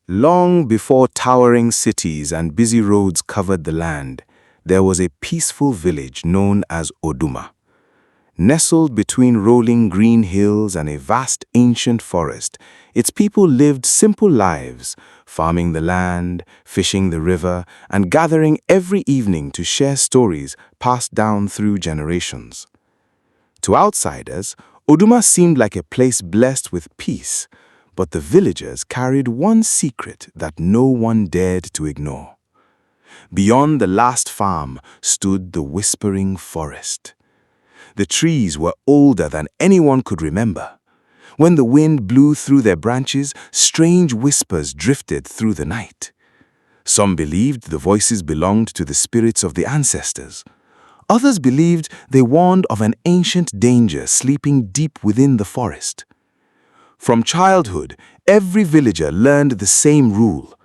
Long before towering cities and busy roads covered the land, there was a peaceful village known as Oduma. Nestled between rolling green hills and a vast ancient forest, its people lived simple lives, farming the land, fishing the river, and gathering every evening to share stories passed down through generations. To outsiders, Oduma seemed like a place blessed with peace, but the villagers carried one secret that no one dared to ignore. Beyond the last farm stood the whispering forest. The trees were older than anyone could remember. When the wind blew through their branches, strange whispers drifted through the night. Some believed the voices belonged to the spirits of the ancestors. Others believed they warned of an ancient danger sleeping deep within the forest. From childhood, every villager learned the same rule: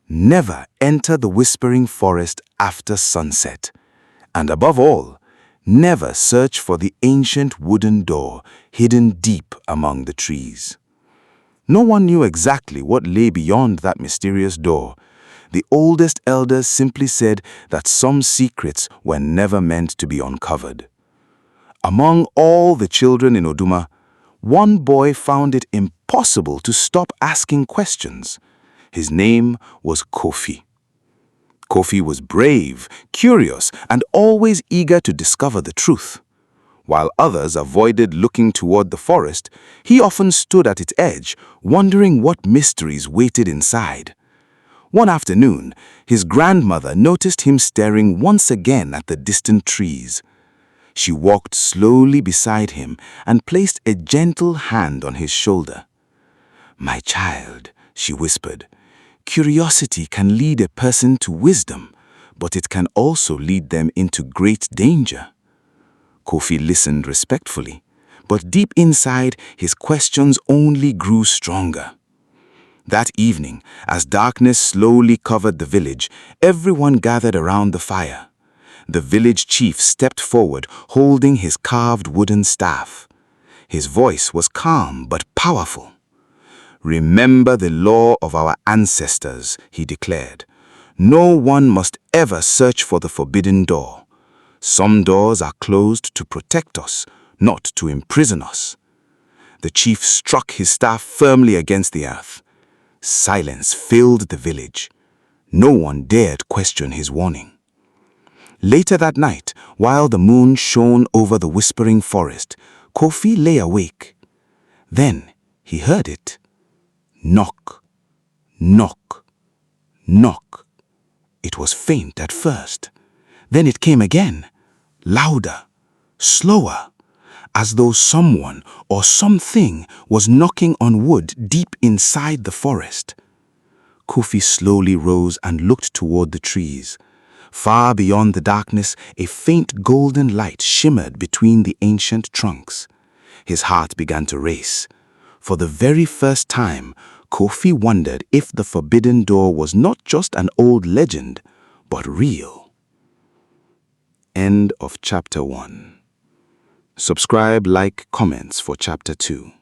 never enter the whispering forest after sunset. And above all, never search for the ancient wooden door hidden deep among the trees. No one knew exactly what lay beyond that mysterious door. The oldest elders simply said that some secrets were never meant to be uncovered. Among all the children in Oduma, one boy found it impossible to stop asking questions. His name was Kofi. Kofi was brave, curious, and always eager to discover the truth. While others avoided looking toward the forest, he often stood at its edge, wondering what mysteries waited inside. One afternoon, his grandmother noticed him staring once again at the distant trees. She walked slowly beside him and placed a gentle hand on his shoulder. "My child," she whispered, "curiosity can lead a person to wisdom, but it can also lead them into great danger." Kofi listened respectfully, but deep inside, his questions only grew stronger. That evening, as darkness slowly covered the village, everyone gathered around the fire. The village chief stepped forward, holding his carved wooden staff. His voice was calm but powerful. "Remember the law of our ancestors," he declared. "No one must ever search for the forbidden door. Some doors are closed to protect us, not to imprison us." The chief struck his staff firmly against the earth. Silence filled the village. No one dared question his warning. Later that night, while the moon shone over the whispering forest, Kofi lay awake. Then he heard it. Knock, knock, knock. It was faint at first. Then it came again, louder, slower, as though someone or something was knocking on wood deep inside the forest. Kofi slowly rose and looked toward the trees. Far beyond the darkness, a faint golden light shimmered between the ancient trunks. His heart began to race. For the very first time, Kofi wondered if the forbidden door was not just an old legend, but real. End of Chapter 1. Subscribe, like, comments for Chapter 2.